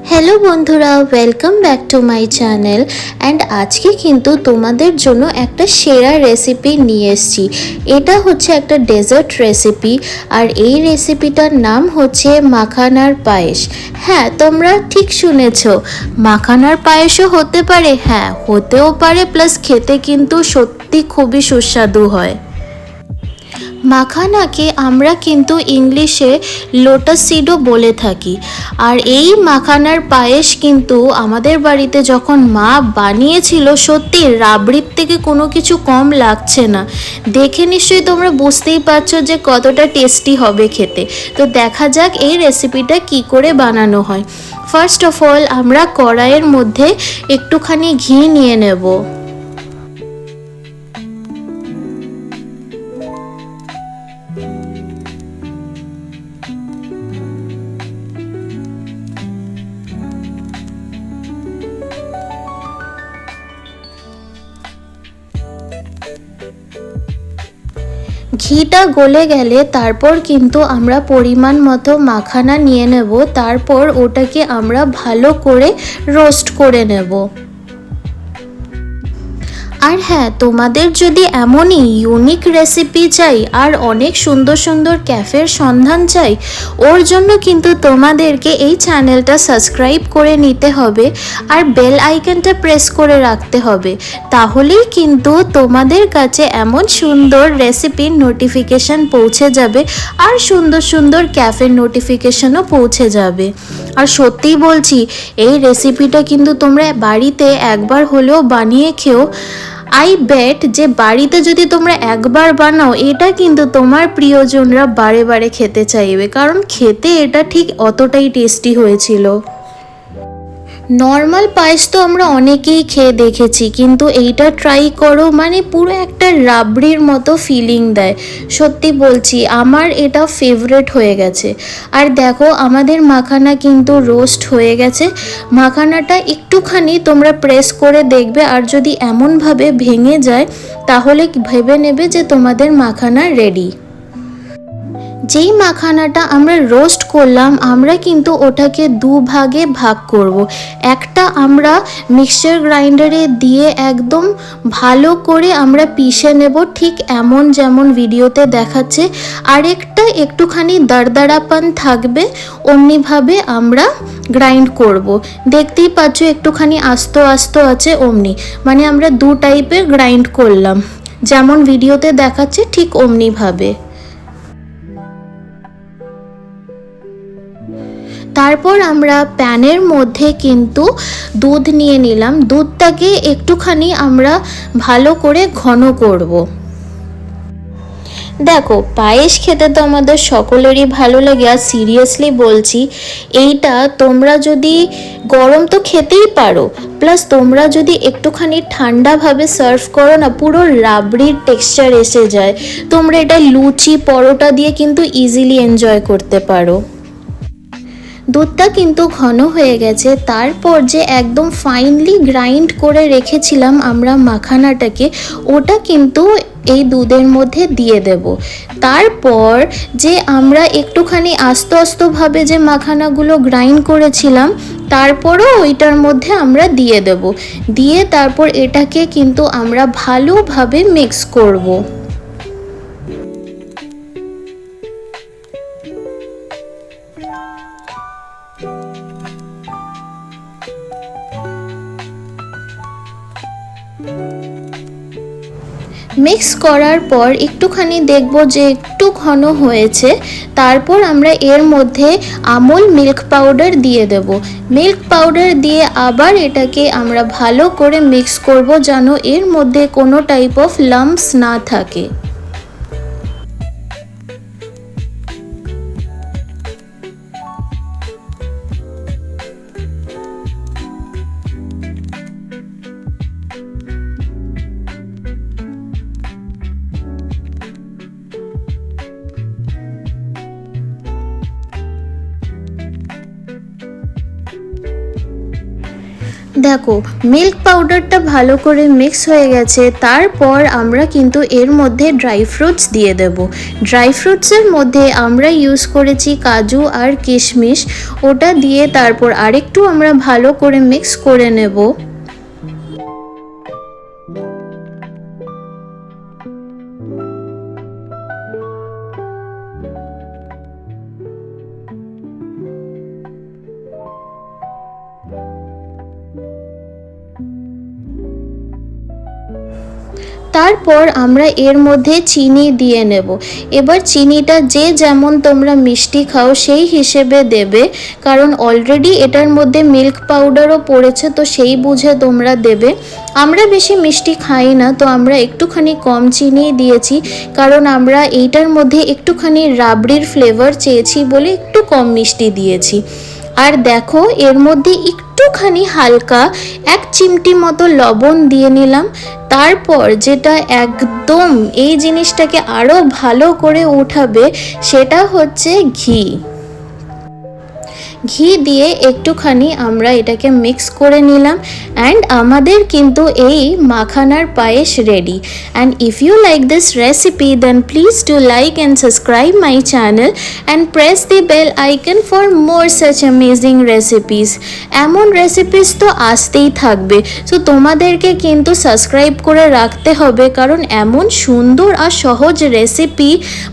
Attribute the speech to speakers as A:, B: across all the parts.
A: Hello বন্ধুরা, welcome back to my channel. And আজকে কিন্তু তোমাদের জন্য একটা সেরা রেসিপি নিয়ে এসেছি। এটা হচ্ছে একটা ডেজার্ট রেসিপি, আর এই রেসিপিটার নাম হচ্ছে মাখানার পায়েস। হ্যাঁ, তোমরা ঠিক শুনেছ, মাখানার পায়েসও হতে পারে, হ্যাঁ হতেও পারে, প্লাস খেতে কিন্তু সত্যি খুবই সুস্বাদু হয়। মাখানাকে আমরা কিন্তু ইংলিশে লোটাস সিডও বলে থাকি। আর এই মাখানার পায়েস কিন্তু আমাদের বাড়িতে যখন মা বানিয়েছিল, সত্যি রাবড়ির থেকে কোনো কিছু কম লাগছে না। দেখে নিশ্চয়ই তোমরা বুঝতেই পারছো যে কতটা টেস্টি হবে খেতে। তো দেখা যাক এই রেসিপিটা কি করে বানানো হয়। ফার্স্ট অফ অল আমরা কড়াইয়ের মধ্যে একটুখানি ঘি নিয়ে নেব। ঘিটা গলে গেলে তারপর কিন্তু আমরা পরিমাণ মতো মাখানা নিয়ে নেব। তারপর ওটাকে আমরা ভালো করে রোস্ট করে নেব। আর হ্যাঁ, তোমাদের যদি এমনই ইউনিক রেসিপি চাই আর অনেক সুন্দর সুন্দর ক্যাফের সন্ধান চাই, ওর জন্য কিন্তু তোমাদেরকে এই চ্যানেলটা সাবস্ক্রাইব করে নিতে হবে আর বেল আইকনটা প্রেস করে রাখতে হবে। তাহলেই কিন্তু তোমাদের কাছে এমন সুন্দর রেসিপির নোটিফিকেশান পৌঁছে যাবে আর সুন্দর সুন্দর ক্যাফের নোটিফিকেশানও পৌঁছে যাবে। আর সত্যিই বলছি, এই রেসিপিটা কিন্তু তোমরা বাড়িতে একবার হলেও বানিয়ে খেও। আই বেট যে বাড়িতে যদি তোমরা একবার বানাও, এটা কিন্তু তোমার প্রিয়জনরা বারে বারে খেতে চাইবে, কারণ খেতে এটা ঠিক অতটাই টেস্টি হয়েছিল। নর্মাল পায়েস তো আমরা অনেকেই খেয়ে দেখেছি, কিন্তু এইটা ট্রাই করো, মানে পুরো একটা রাবড়ির মতো ফিলিং দেয়। সত্যি বলছি, আমার এটা ফেভারেট হয়ে গেছে। আর দেখো, আমাদের মাখানা কিন্তু রোস্ট হয়ে গেছে। মাখানাটা একটুখানি তোমরা প্রেস করে দেখবে, আর যদি এমনভাবে ভেঙে যায় তাহলে ভেবে নেবে যে তোমাদের মাখানা রেডি। যেই মাখানাটা আমরা রোস্ট করলাম, আমরা কিন্তু ওটাকে দুভাগে ভাগ করব। একটা আমরা মিক্সচার গ্রাইন্ডারে দিয়ে একদম ভালো করে আমরা পিষে নেব, ঠিক এমন যেমন ভিডিওতে দেখাচ্ছে। আরেকটা একটুখানি দরদরাপান থাকবে, অমনিভাবে আমরা গ্রাইন্ড করব। দেখতেই পাচ্ছ একটুখানি আস্ত আস্ত আছে, অমনি মানে আমরা দু টাইপের গ্রাইন্ড করলাম, যেমন ভিডিওতে দেখাচ্ছে ঠিক অমনিভাবে। তারপর আমরা প্যানের মধ্যে কিন্তু দুধ নিয়ে নিলাম। দুধটাকে একটুখানি আমরা ভালো করে ঘন করব। দেখো, পায়েস খেতে তো আমাদের সকলেরই ভালো লাগে, আর সিরিয়াসলি বলছি, এইটা তোমরা যদি গরম তো খেতেই পারো, প্লাস তোমরা যদি একটুখানি ঠান্ডাভাবে সার্ভ করো না, পুরো রাবড়ির টেক্সচার এসে যায়। তোমরা এটা লুচি পরোটা দিয়ে কিন্তু ইজিলি এনজয় করতে পারো। দুধটা কিন্তু ঘন হয়ে গেছে। তারপর যে একদম ফাইনলি গ্রাইন্ড করে রেখেছিলাম আমরা মাখানাটাকে, ওটা কিন্তু এই দুধের মধ্যে দিয়ে দেব। তারপর যে আমরা একটুখানি আস্তে আস্তেভাবে যে মাখানাগুলো গ্রাইন্ড করেছিলাম, তারপরও ওইটার মধ্যে আমরা দিয়ে দেব। দিয়ে তারপর এটাকে কিন্তু আমরা ভালোভাবে মিক্স করব। মিক্স করার পর একটুখানি দেখব যে একটু ঘন হয়েছে। তারপর আমরা এর মধ্যে আমুল মিল্ক পাউডার দিয়ে দেব। মিল্ক পাউডার দিয়ে আবার এটাকে আমরা ভালো করে মিক্স করব, যেন এর মধ্যে কোনো টাইপ অফ লাম্পস না থাকে। দেখো মিল্ক পাউডারটা ভালো করে মিক্স হয়ে গেছে। তারপর আমরা কিন্তু এর মধ্যে ড্রাই ফ্রুটস দিয়ে দেব। ড্রাই ফ্রুটসের মধ্যে আমরা ইউজ করেছি কাজু আর কিশমিশ, ওটা দিয়ে তারপর আরেকটু আমরা ভালো করে মিক্স করে নেব। তারপর আমরা এর মধ্যে চিনি দিয়ে নেব। এবার চিনিটা যে যেমন তোমরা মিষ্টি খাও সেই হিসেবে দেবে, কারণ অলরেডি এটার মধ্যে মিল্ক পাউডারও পড়েছে, তো সেই বুঝে তোমরা দেবে। আমরা বেশি মিষ্টি খাই না, তো আমরা একটুখানি কম চিনি দিয়েছি, কারণ আমরা এইটার মধ্যে একটুখানি রাবড়ির ফ্লেভার চেয়েছি বলে একটু কম মিষ্টি দিয়েছি। আর দেখো এর মধ্যে একটুখানি হালকা 1 চিমটি মতো লবণ দিয়ে নিলাম। তারপর যেটা একদম এই জিনিসটাকে আরও ভালো করে উঠাবে সেটা হচ্ছে ঘি। ঘি দিয়ে একটুখানি আমরা এটাকে মিক্স করে নিলাম অ্যান্ড আমাদের কিন্তু এই মাখানার পায়েস ready. And if you like this recipe then please do like and subscribe my channel and press the bell icon for more such amazing recipes. এমন রেসিপিস তো আসতেই থাকবে, সো তোমাদেরকে কিন্তু সাবস্ক্রাইব করে রাখতে হবে, কারণ এমন সুন্দর আর সহজ রেসিপি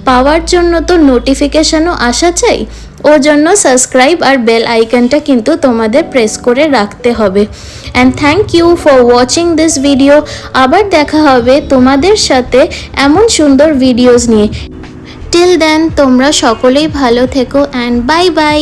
A: পাওয়ার জন্য তো নোটিফিকেশনও আসা চাই। ওর জন্য সাবস্ক্রাইব আর বেল আইকনটা কিন্তু তোমাদের প্রেস করে রাখতে হবে। And thank you for watching this video. আবার দেখা হবে তোমাদের সাথে এমন সুন্দর ভিডিওস নিয়ে। টিল দেন তোমরা সকলেই ভালো থেকো অ্যান্ড বাই বাই।